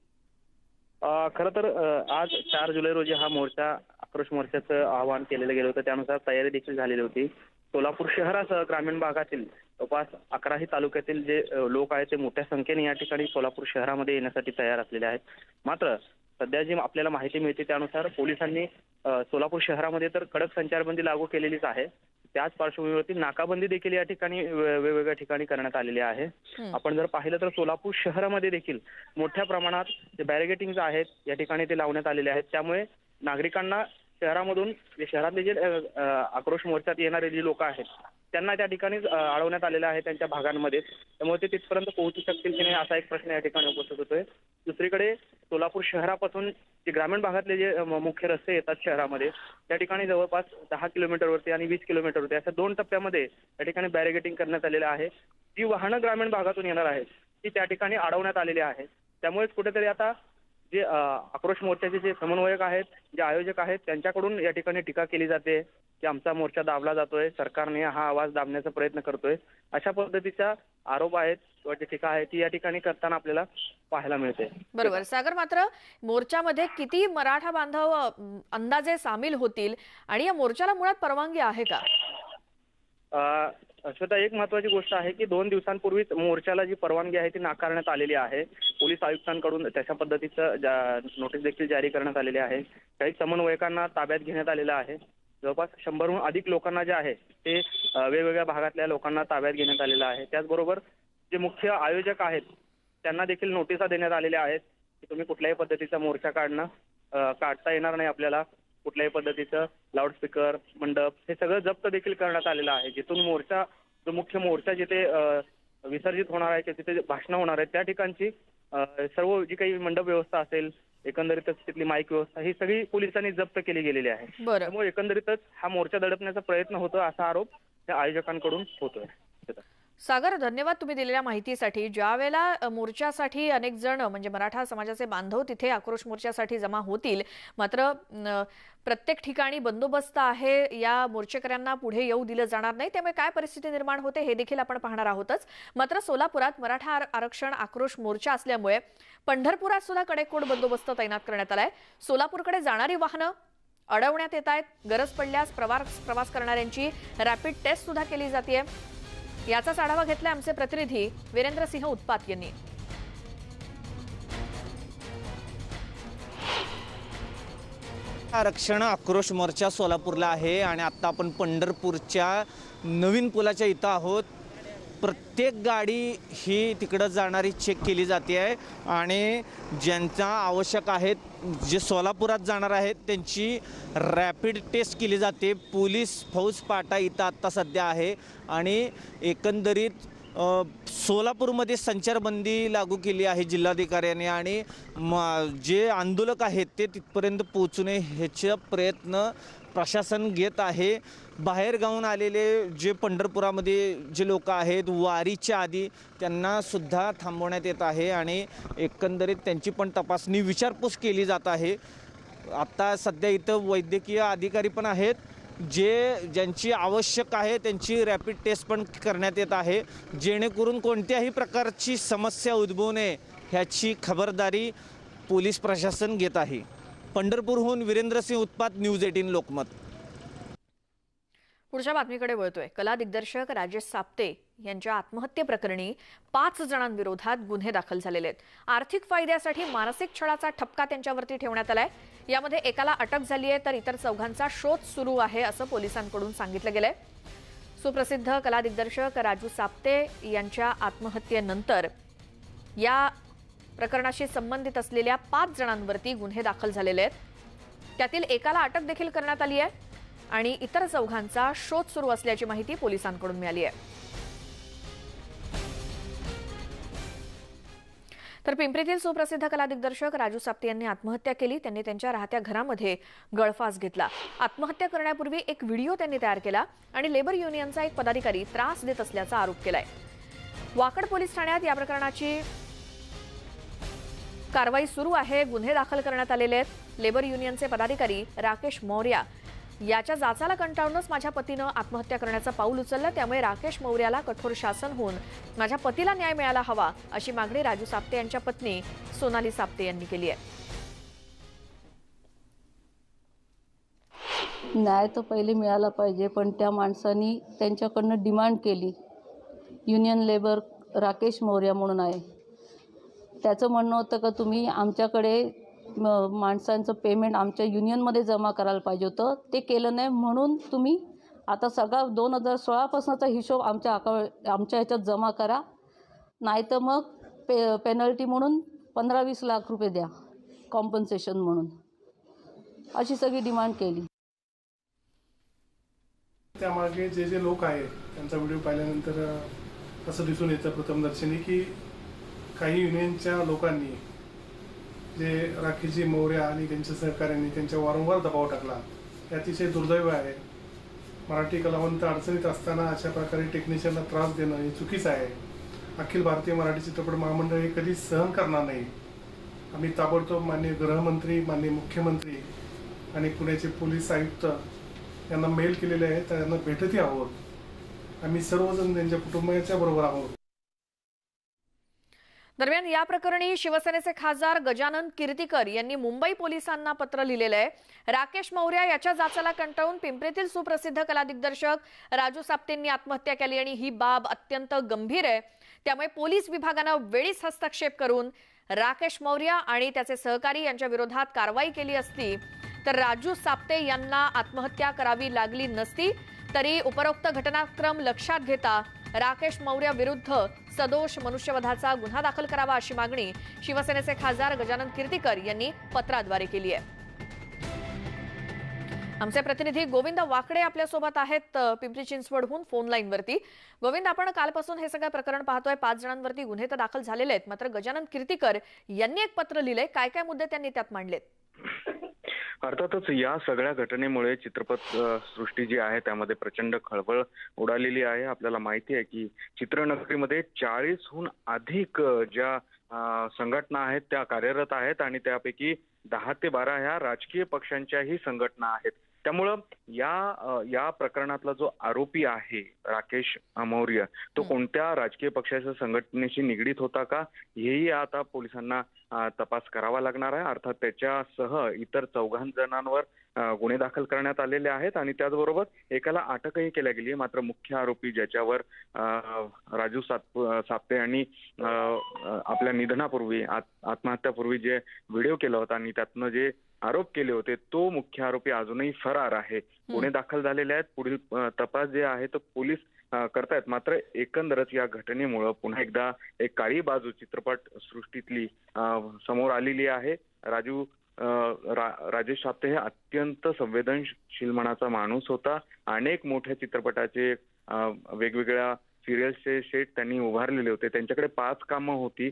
खरं तर आज 4 जुलै रोजी हा मोर्चा, आक्रोश मोर्चाचं आवाहन केलेलं गेलं होतं. त्यानुसार तयारी देखील झालेली होती. सोलापूर शहरासह ग्रामीण भागातील जवळपास 11ही तालुक्यातील जे लोक आहेत ते मोठ्या संख्येने या ठिकाणी सोलापूर शहरामध्ये येण्यासाठी तयार असलेले आहेत. मात्र सध्या जी आपल्याला माहिती मिळते त्यानुसार पोलिसांनी सोलापूर शहरामध्ये तर कडक संचारबंदी लागू केलेलीच आहे. त्याच पार्श्वभूमीवरती नाकाबंदी देखील या ठिकाणी वेगवेगळ्या ठिकाणी करण्यात आलेली आहे. आपण जर पाहिलं तर सोलापूर शहरामध्ये देखील मोठ्या प्रमाणात जे बॅरिगेटिंग आहेत या ठिकाणी ते लावण्यात आलेले आहेत. त्यामुळे नागरिकांना शहरामधून शहरातले जे आक्रोश मोर्चात येणारे जे लोक आहेत त्यांना त्या ठिकाणी अडवण्यात आलेलं आहे त्यांच्या भागांमध्ये. त्यामुळे ते तिथपर्यंत पोहोचू शकतील की नाही असा एक प्रश्न या ठिकाणी उपस्थित होतोय. दुसरीकडे सोलापूर शहरापासून जे ग्रामीण भागातले जे मुख्य रस्ते येतात शहरामध्ये त्या ठिकाणी जवळपास 10 किलोमीटरवरती आणि 20 किलोमीटरवरती अशा 2 टप्प्यामध्ये त्या ठिकाणी बॅरिगेटिंग करण्यात आलेलं आहे. जी वाहनं ग्रामीण भागातून येणार आहेत ती त्या ठिकाणी अडवण्यात आलेली आहे. त्यामुळेच कुठेतरी आता जे आक्रोश मोर्चाचे जे समन्वयक आहेत, जे आयोजक आहेत त्यांच्याकडून या ठिकाणी टीका केली जाते की आमचा मोर्चा दाबला जातोय, सरकारने हा आवाज दाबण्याचा प्रयत्न करतोय, अशा पद्धतीचा आरोप आहेत किंवा जी टीका आहे ती या ठिकाणी करताना आपल्याला पाहायला मिळते. बरोबर सागर, मात्र मोर्चामध्ये किती मराठा बांधव अंदाजे सामील होतील आणि या मोर्चाला मुळात परवानगी आहे का? श्वेता, एक महत्वाची गोष्ट आहे की 2 दिवसांपूर्वीच मोर्चाला जी परवानगी आहे ती नाकारण्यात आलेली आहे. पोलीस आयुक्तांकडून तशा पद्धतीचं नोटीस देखील जारी करण्यात आलेली आहे. काही समन्वयकांना ताब्यात घेण्यात आलेलं आहे. जवळपास 100हून अधिक लोकांना जे आहे ते वेगवेगळ्या भागातल्या लोकांना ताब्यात घेण्यात आलेलं आहे. त्याचबरोबर जे मुख्य आयोजक आहेत त्यांना देखील नोटिसा देण्यात आलेल्या आहेत की तुम्ही कुठल्याही पद्धतीचा मोर्चा काढता येणार नाही आपल्याला. कुठल्याही पद्धतीचं लाऊडस्पीकर, मंडप हे सगळं जप्त देखील करण्यात आलेलं आहे. जिथून जो मुख्य मोर्चा जिथे विसर्जित होणार आहे किंवा तिथे भाषणं होणार आहेत त्या ठिकाणची सर्व जी काही मंडप व्यवस्था असेल, एकंदरीतच तिथली माईक व्यवस्था ही सगळी पोलिसांनी जप्त केली गेलेली आहे. त्यामुळे एकंदरीतच हा मोर्चा दडपण्याचा प्रयत्न होतो असा आरोप त्या आयोजकांकडून होतोय. सागर, धन्यवाद तुम्ही दिलेल्या माहितीसाठी. ज्या वेळेला मोर्चासाठी अनेक जण म्हणजे मराठा समाजाचे बांधव तिथे आक्रोश मोर्चासाठी जमा होतील, मात्र प्रत्येक ठिकाणी बंदोबस्त आहे, या मोर्चेकऱ्यांना पुढे येऊ दिलं जाणार नाही. त्यामुळे काय परिस्थिती निर्माण होते हे देखील आपण पाहणार आहोतच. मात्र सोलापुरात मराठा आरक्षण आक्रोश मोर्चा असल्यामुळे पंढरपुरात सुद्धा कडेकोट बंदोबस्त तैनात करण्यात आलाय. सोलापूरकडे जाणारी वाहनं अडवण्यात येत आहेत. गरज पडल्यास प्रवास करणाऱ्यांची रॅपिड टेस्ट सुद्धा केली जाते. याचाच आढावा घेतलाय आमचे प्रतिनिधी वीरेंद्र सिंह उत्पात यांनी. आरक्षण आक्रोश मोर्चा सोलापूरला आहे आणि आता आपण पंढरपूरच्या नवीन पुलाच्या इथं आहोत. प्रत्येक गाडी ही तिकडं जाणारी चेक केली जाते आहे आणि ज्यांचा आवश्यक आहेत, जे सोलापुरात जाणार आहेत त्यांची रॅपिड टेस्ट केली जाते. पोलीस फौजफाटा इथं आत्ता सध्या आहे आणि एकंदरीत सोलापूरमध्ये संचारबंदी लागू केली आहे जिल्हाधिकाऱ्यांनी आणि जे आंदोलक आहेत ते तिथपर्यंत पोहोचू नये ह्याचा प्रयत्न प्रशासन घेत आहे. बाहेर गावून आलेले जे पंढरपुरामध्ये जे लोक आहेत वारीच्या आधी त्यांना सुद्धा थांबवण्यात येत आहे आणि एकंदरीत त्यांची पण तपासणी विचारपूस केली जात आहे. आता सध्या इथं वैद्यकीय अधिकारी पण आहेत, ज्यांची आवश्यक आहे त्यांची रॅपिड टेस्ट पण करण्यात येत आहे, जेणेकरून कोणत्याही प्रकारची समस्या उद्भवू नये ह्याची खबरदारी पोलीस प्रशासन घेत आहे. पंढरपूरहून वीरेंद्रसिंह उत्पात, न्यूज 18 लोकमत. पुढच्या बातमीकडे वळतोय. कला दिग्दर्शक राजेश साप्ते यांच्या आत्महत्येप्रकरणी 5 जणांविरोधात गुन्हे दाखल झालेले आहेत. आर्थिक फायद्यासाठी मानसिक छळाचा ठपका त्यांच्यावरती ठेवण्यात आलाय. यामध्ये एकाला अटक झाली आहे तर इतर चौघांचा शोध सुरू आहे असं पोलिसांकडून सांगितलं गेलंय. सुप्रसिद्ध कला दिग्दर्शक राजू साप्ते यांच्या आत्महत्येनंतर या प्रकरणाशी संबंधित असलेल्या 5 जणांवरती गुन्हे दाखल झालेले आहेत. त्यातील एकाला अटक देखील करण्यात आली आहे आणि इतर चौघांचा शोध सुरू असल्याची माहिती पोलिसांकडून मिळाली आहे. तर पिंपरीतील सुप्रसिद्ध कला दिग्दर्शक राजू साप्ते यांनी आत्महत्या केली. त्यांनी त्यांच्या राहत्या घरामध्ये गळफास घेतला. आत्महत्या करण्यापूर्वी एक व्हिडिओ त्यांनी तयार केला आणि लेबर युनियनचा एक पदाधिकारी त्रास देत असल्याचा आरोप केलाय. वाकड पोलीस ठाण्यात या प्रकरणाची कारवाई सुरू आहे. गुन्हे दाखल करण्यात आलेले आहेत. लेबर युनियनचे पदाधिकारी राकेश मौर्या याच्या जाचाला कंटाळूनच माझ्या पतीनं आत्महत्या करण्याचं पाऊल उचललं, त्यामुळे राकेश मौर्याला कठोर शासन होऊन माझ्या पतीला न्याय मिळायला हवा अशी मागणी राजू साप्ते यांच्या पत्नी सोनाली साप्ते यांनी केली आहे. न्याय तर पहिले मिळाला पाहिजे, पण त्या माणसांनी त्यांच्याकडनं डिमांड केली. युनियन लेबर राकेश मौर्या म्हणून आहे, त्याचं म्हणणं होतं का तुम्ही आमच्याकडे माणसांचं पेमेंट आमच्या युनियनमध्ये जमा करायला पाहिजे होतं, ते केलं नाही म्हणून तुम्ही आता सगळा 2016पासूनचा हिशोब आमच्या ह्याच्यात जमा करा, नाही तर मग पेनल्टी म्हणून 15-20 लाख रुपये द्या कॉम्पन्सेशन म्हणून, अशी सगळी डिमांड केली. त्यामागे जे लोक आहेत त्यांचा व्हिडिओ पाहिल्यानंतर असं दिसून येतं प्रथमदर्शनी की काही युनियनच्या लोकांनी जे राकेशजी मौर्या आणि त्यांच्या सहकाऱ्यांनी त्यांच्यावर वारंवार दबाव टाकला. हे अतिशय दुर्दैव आहे. मराठी कलावंत अडचणीत असताना अशा प्रकारे टेक्निशियनला त्रास देणं हे चुकीचं आहे. अखिल भारतीय मराठी चित्रपट महामंडळ हे कधीच सहन करणार नाही. आम्ही ताबडतोब माननीय गृहमंत्री, माननीय मुख्यमंत्री आणि पुण्याचे पोलीस आयुक्त यांना मेल केलेले आहे, त्यांना भेटतही आहोत. आम्ही सर्वजण त्यांच्या कुटुंबाच्या बरोबर आहोत. दरम्यान या प्रकरणी शिवसेनेचे खासदार गजानन कीर्तीकर यांनी मुंबई पोलिसांना पत्र लिहिलेलं आहे. राकेश मौर्या याच्या जाचाला कंटाळून पिंपरीतील सुप्रसिद्ध कला दिग्दर्शक राजू साप्तेंनी आत्महत्या केली आणि ही बाब अत्यंत गंभीर आहे. त्यामुळे पोलीस विभागानं वेळीच हस्तक्षेप करून राकेश मौर्या आणि त्याचे सहकारी यांच्या विरोधात कारवाई केली असती तर राजू साप्ते यांना आत्महत्या करावी लागली नसती. तरी उपरोक्त घटनाक्रम लक्षात घेता राकेश मौर्या विरुद्ध सदोष मनुष्यवधाचा गुन्हा दाखल करावा अशी मागणी शिवसेनेचे खासदार गजानन कीर्तीकर यांनी पत्राद्वारे केली आहे. आमचे प्रतिनिधी गोविंद वाकडे आपल्यासोबत आहेत पिंपरी चिंचवडहून फोन लाईनवरती. गोविंद, आपण कालपासून हे सगळं प्रकरण पाहतोय. 5 जणांवरती गुन्हे तर दाखल झालेले आहेत, मात्र गजानन कीर्तीकर यांनी एक पत्र लिहिलंय. काय काय मुद्दे त्यांनी त्यात मांडलेत? अर्थातच या सगळ्या घटनेमुळे चित्रपट सृष्टी जी आहे त्यामध्ये प्रचंड खळबळ उडालेली आहे. आपल्याला माहिती आहे की चित्रनगरीमध्ये 40हून अधिक ज्या संघटना आहेत त्या कार्यरत आहेत आणि त्यापैकी 10 ते 12 ह्या राजकीय पक्षांच्याही संघटना आहेत. त्यामुळं या प्रकरणातला जो आरोपी आहे राकेश मौर्य तो कोणत्या राजकीय पक्षाच्या संघटनेशी निगडीत होता का हेही आता पोलिसांना तपास करावा लागणार आहे. अर्थात त्याच्यासह इतर 4 जणांवर गुन्हे दाखल करण्यात आलेले आहेत आणि त्याचबरोबर एकाला अटकही केल्या गेली आहे. मात्र मुख्य आरोपी ज्याच्यावर राजू साप्ते यांनी आपल्या निधनापूर्वी आत्महत्यापूर्वी जे व्हिडिओ केला होता आणि त्यातनं जे आरोप केले होते तो मुख्य आरोपी अजूनही फरार आहे. गुन्हे दाखल झालेले आहेत. पुढील तपास जे आहे तो पोलीस करतायत. मात्र एकंदरच या घटनेमुळं पुन्हा एकदा एक काळी बाजू चित्रपट सृष्टीतली समोर आलेली आहे. राजेश आपटे हे अत्यंत संवेदनशील मनाचा माणूस होता. अनेक मोठ्या चित्रपटाचे वेगवेगळ्या सिरियल्सचे सेट त्यांनी उभारलेले होते. त्यांच्याकडे 5 कामं होती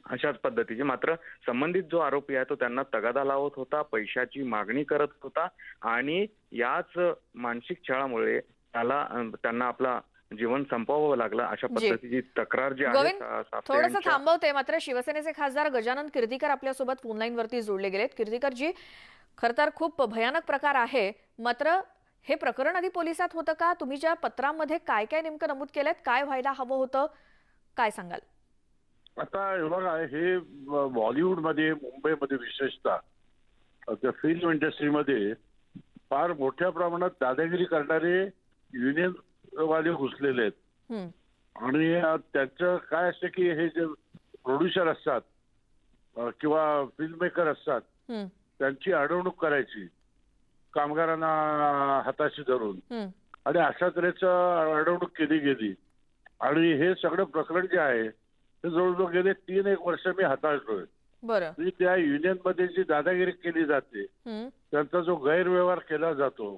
अशाच पद्धतीचे. मात्र संबंधित जो आरोपी आहे तो त्यांना तगादा लावत होता, पैशाची मागणी करत होता आणि याच मानसिक छळामुळे त्यांना आपला जीवन संपवावं लागलं. अशा पद्धतीची तक्रार जी आहे थोडंसं थांबवते. मात्र शिवसेनेचे खासदार गजानन कीर्तीकर आपल्यासोबत फोन लाईन वरती जोडले गेलेत. कीर्तीकरजी, खरं तर खूप भयानक प्रकार आहे. मात्र हे प्रकरण आधी पोलिसात होतं का? तुम्ही ज्या पत्रामध्ये काय काय नेमकं नमूद केलंय, काय व्हायला हवं होतं, काय सांगाल? आता बघा, हे बॉलिवूडमध्ये, मुंबईमध्ये विशेषतः फिल्म इंडस्ट्रीमध्ये फार मोठ्या प्रमाणात दादागिरी करणारे युनियन वाले घुसलेले आहेत. आणि त्यांचं काय असतं की हे जे प्रोड्युसर असतात किंवा फिल्म मेकर असतात त्यांची अडवणूक करायची, कामगारांना हाताशी धरून, आणि अशा तऱ्हेचं अडवणूक केली गेली. आणि हे सगळं प्रकरण जे आहे ते जवळजवळ गेले 3-1 वर्ष मी हाताळतोय. बरं, त्या युनियन मध्ये जी दादागिरी केली जाते, त्यांचा जो गैरव्यवहार केला जातो,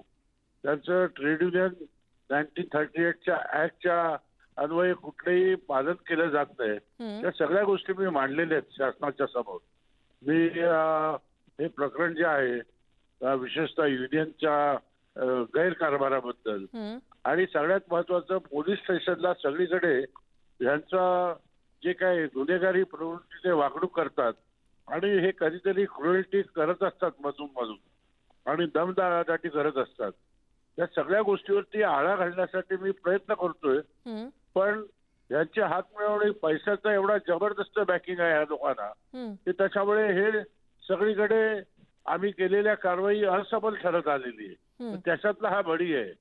त्यांचं ट्रेड युनियन 1938च्या ऍक्टच्या अन्वये कुठलेही पालन केलं जात नाही, त्या सगळ्या गोष्टी मी मांडलेल्या आहेत शासनाच्या समोर. मी हे प्रकरण जे आहे विशेषतः युनियनच्या गैरकारभाराबद्दल आणि सगळ्यात महत्वाचं पोलीस स्टेशनला सगळीकडे यांचा जे काही गुन्हेगारी प्रवृत्तीने वागणूक करतात आणि हे कधीतरी क्रुएल्टी करत असतात मधून आणि दमदाटी करत असतात. या सगळ्या गोष्टीवरती आळा घालण्यासाठी मी प्रयत्न करतोय. पण यांचे हात मिळवणे, पैशाचा एवढा जबरदस्त बॅकिंग आहे या लोकांना की त्याच्यामुळे हे सगळीकडे आम्ही केलेल्या कारवाई असफल ठरत आलेली आहे. त्याच्यातला हा बळी आहे.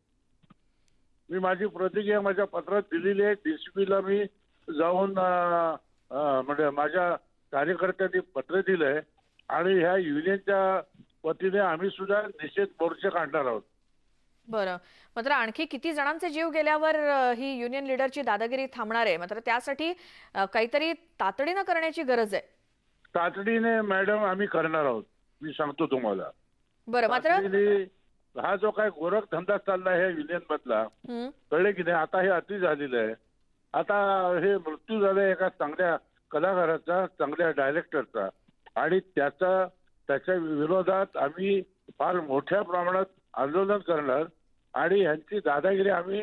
मी माझी प्रतिक्रिया माझ्या पत्रात दिलेली आहे. डीसीपीला मी जाऊन म्हणजे माझ्या कार्यकर्त्यांनी पत्र दिलंय आणि ह्या युनियनच्या वतीने आम्ही सुद्धा निषेध मोर्चे काढणार आहोत. बरं, मात्र आणखी किती जणांचे जीव गेल्यावर ही युनियन लीडरची दादागिरी थांबणार आहे? मात्र त्यासाठी काहीतरी तातडीनं करण्याची गरज आहे. तातडीने मॅडम आम्ही करणार आहोत, मी सांगतो तुम्हाला. बरं, मात्र हा जो काय गोरख धंदा चालला आहे युनियन मधला, कळले की नाही, आता हे अति झालेलं आहे. आता हे मृत्यू झालाय एका चांगल्या कलाकाराचा, चांगल्या डायरेक्टरचा, आणि त्याच्या विरोधात आम्ही फार मोठ्या प्रमाणात आंदोलन करणार आणि ह्यांची दादागिरी आम्ही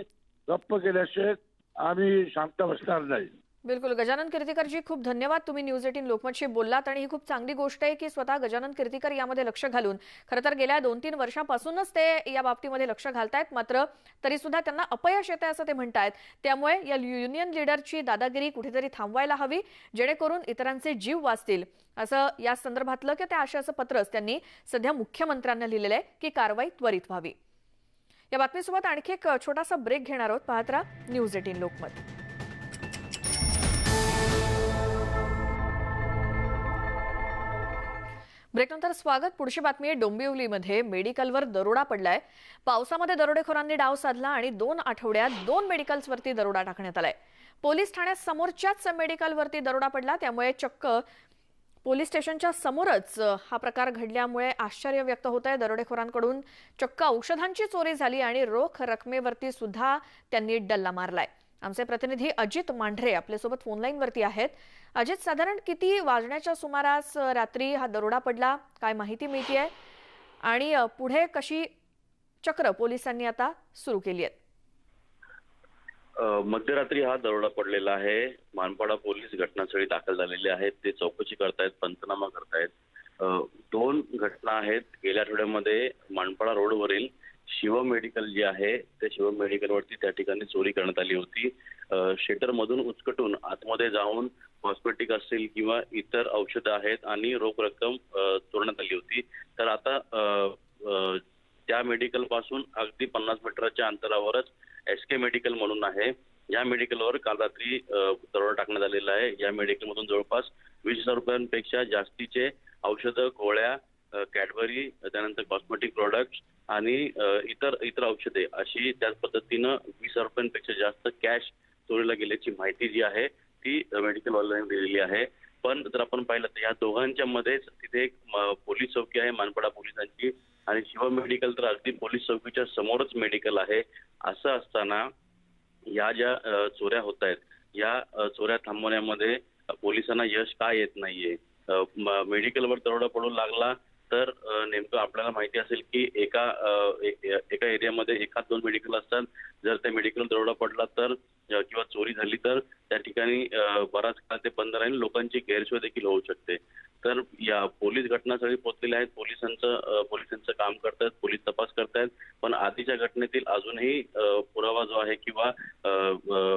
गप्प केल्याशिवाय आम्ही शांत बसणार नाही. बिलकुल. गजानन कीर्तीकरजी, खूप धन्यवाद. तुम्ही न्यूज 18 लोकमतशी बोललात आणि ही खूप चांगली गोष्ट आहे की स्वतः गजानन कीर्तीकर यामध्ये लक्ष घालून, खरं तर गेल्या 2-3 वर्षापासूनच ते या बाबतीमध्ये लक्ष घालतायत. मात्र तरी सुद्धा त्यांना अपयश येते असं ते म्हणतायत. त्यामुळे या युनियन लीडरची दादागिरी कुठेतरी थांबवायला हवी, जेणेकरून इतरांचे जीव वाचतील, असं या संदर्भातलं की त्या आशयाचं पत्रच त्यांनी सध्या मुख्यमंत्र्यांना लिहिलेलं आहे की कारवाई त्वरित व्हावी. या बातमीसोबत आणखी एक छोटासा ब्रेक घेणार आहोत. पाहत राहा न्यूज 18 लोकमत. ब्रेकनंतर स्वागत. पुढची बातमी आहे डोंबिवलीमध्ये मेडिकलवर दरोडा पडलाय. पावसामध्ये दरोडेखोरांनी डाव साधला आणि 2 आठवड्यात 2 मेडिकल्सवरती दरोडा टाकण्यात आलाय. पोलीस ठाण्यात समोरच्याच मेडिकलवरती दरोडा पडला. त्यामुळे चक्क पोलीस स्टेशनच्या समोरच हा प्रकार घडल्यामुळे आश्चर्य व्यक्त होत आहे. दरोडेखोरांकडून चक्क औषधांची चोरी झाली आणि रोख रकमेवरती सुद्धा त्यांनी डल्ला मारलाय. आमचे प्रतिनिधी अजित मांढरे आपल्यासोबत फोन लाईन वरती आहेत. अजित, साधारण किती वाजण्याच्या सुमारास रात्री हा दरोडा पडला, काय माहिती मिळतेय आणि पुढे कशी चक्र पोलिसांनी आता सुरू केली आहे? मध्यरात्री हा दरोडा पडलेला आहे. मानपाडा पोलीस घटनास्थळी दाखल झालेले आहेत. ते चौकशी करतायत, पंचनामा करतायत. 2 घटना आहेत. गेल्या आठवड्यामध्ये मानपाडा रोडवरील शिवम मेडिकल जे आहे त्या शिवम मेडिकलवरती त्या ठिकाणी चोरी करण्यात आली होती. शेटर मधून उचकटून आतमध्ये जाऊन कॉस्मेटिक असतील किंवा इतर औषधं आहेत आणि रोख रक्कम चोरण्यात आली होती. तर आता त्या मेडिकल पासून अगदी 50 मीटरच्या अंतरावरच SK मेडिकल म्हणून आहे. या मेडिकलवर काल रात्री दरोडा टाकण्यात आलेला आहे. या मेडिकलमधून जवळपास 20,000 रुपयांपेक्षा जास्तीचे औषधं, गोळ्या, कॅडबरी, त्यानंतर कॉस्मेटिक प्रोडक्ट्स आणि इतर औषधे अशी त्याच पद्धतीनं 20,000 रुपयांपेक्षा जास्त कॅश चोरीला गेल्याची माहिती जी आहे ती मेडिकल वाल्यांनी दिलेली आहे. पण जर आपण पाहिलं तर या दोघांच्या मध्येच तिथे एक पोलीस चौकी आहे मानपाडा पोलिसांची आणि शिवम मेडिकल तर अगदी पोलीस चौकीच्या समोरच मेडिकल आहे. असं असताना या ज्या चोऱ्या होत आहेत या चोऱ्या थांबवण्यामध्ये पोलिसांना यश का येत नाहीये? मेडिकलवर दरोडा पडू लागला तर नेमकं आपल्याला माहिती असेल की एका एरियामध्ये 1-2 मेडिकल असतात. जर त्या मेडिकल दरोडा पडला तर किंवा चोरी झाली तर त्या ठिकाणी बराच काळ ते बंद राहील, लोकांची गैरसोय देखील होऊ शकते. तर या पोलीस घटनास्थळी पोहोचलेले आहेत, पोलिसांचं काम करतायत, पोलीस तपास करतायत. पण आधीच्या घटनेतील अजूनही पुरावा जो आहे किंवा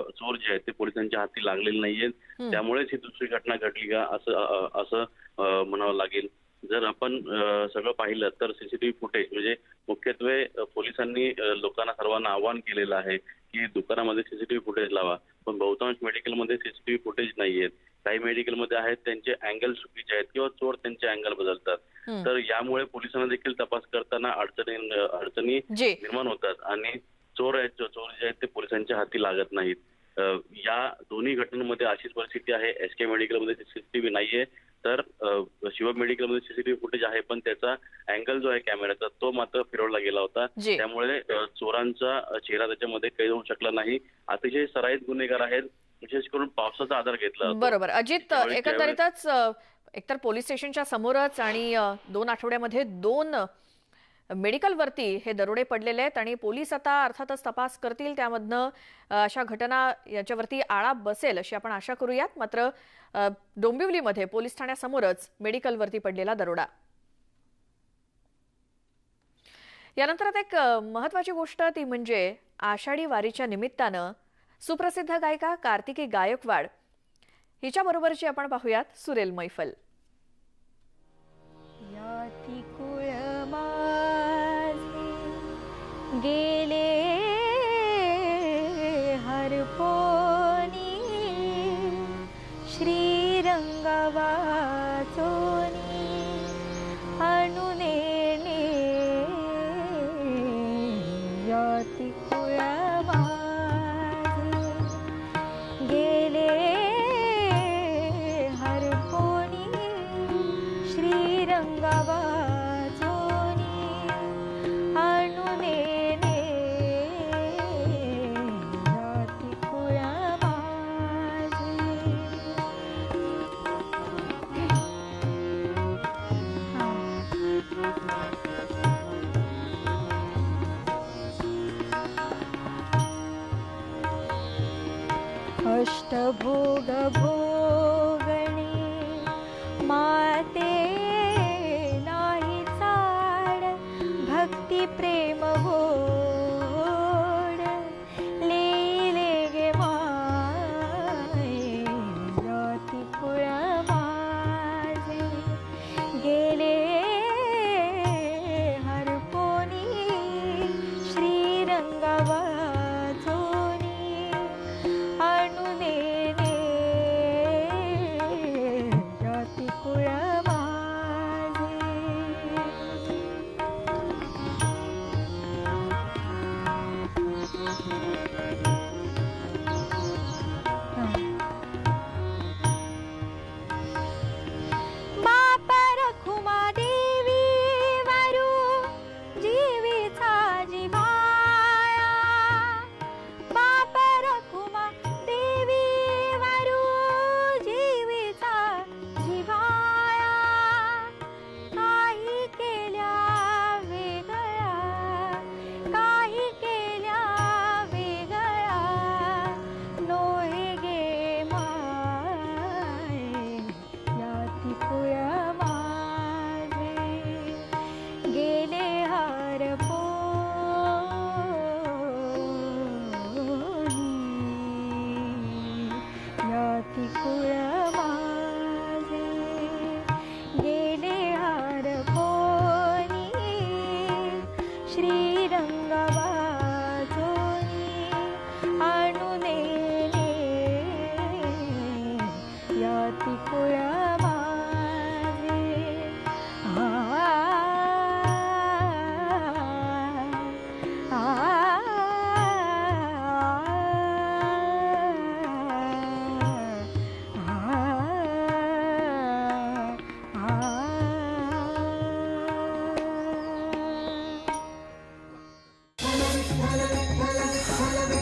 चोर जे आहेत ते पोलिसांच्या हाती लागलेले नाहीयेत. त्यामुळेच ही दुसरी घटना घडली का असं म्हणावं लागेल. जर आपण सगळं पाहिलं तर सीसीटीव्ही फुटेज म्हणजे मुख्यत्वे पोलिसांनी लोकांना सर्वांना आवाहन केलेलं आहे की दुकानामध्ये सीसीटीव्ही फुटेज लावा. पण बहुतांश मेडिकलमध्ये सीसीटीव्ही फुटेज नाहीयेत. काही मेडिकलमध्ये आहेत त्यांचे अँगल चुकीचे आहेत किंवा चोर त्यांचे अँगल बदलतात. तर यामुळे पोलिसांना देखील तपास करताना अडचणी निर्माण होतात आणि चोर जे आहेत ते पोलिसांच्या हाती लागत नाहीत. या दोन्ही घटनांमध्ये अशीच परिस्थिती आहे. SK मेडिकलमध्ये सीसीटीव्ही नाहीये तर शिवम मेडिकलमध्ये सीसीटीव्ही फुटेज आहे पण त्याचा अँगल जो आहे कॅमेराचा तो मात्र फिरवला गेला होता. त्यामुळे चोरांचा चेहरा त्याच्यामध्ये कैद होऊ शकला नाही. अतिशय सराईत गुन्हेगार आहेत, विशेष करून पावसाचा आधार घेतला. बरोबर अजित, एकंदरीतच एकतर पोलीस स्टेशनच्या समोरच आणि 2 आठवड्यामध्ये 2 मेडिकलवरती हे दरोडे पडलेले आहेत आणि पोलीस आता अर्थातच तपास करतील, त्यामधनं अशा घटना याच्यावरती आळा बसेल अशी आपण आशा करूयात. मात्र डोंबिवलीमध्ये पोलीस ठाण्यासमोरच मेडिकलवरती पडलेला दरोडा. यानंतर आता एक महत्वाची गोष्ट ती म्हणजे आषाढी वारीच्या निमित्तानं सुप्रसिद्ध गायिका कार्तिकी गायकवाड हिच्याबरोबरची आपण पाहूयात सुरेल मैफल. गेले हरपोनी श्रीरंग वाचोनी अनुनेने याती कुळ माझे गेले हरपोनी श्रीरंग वाचोनी अनुनेने अष्टभोग भोगणे माते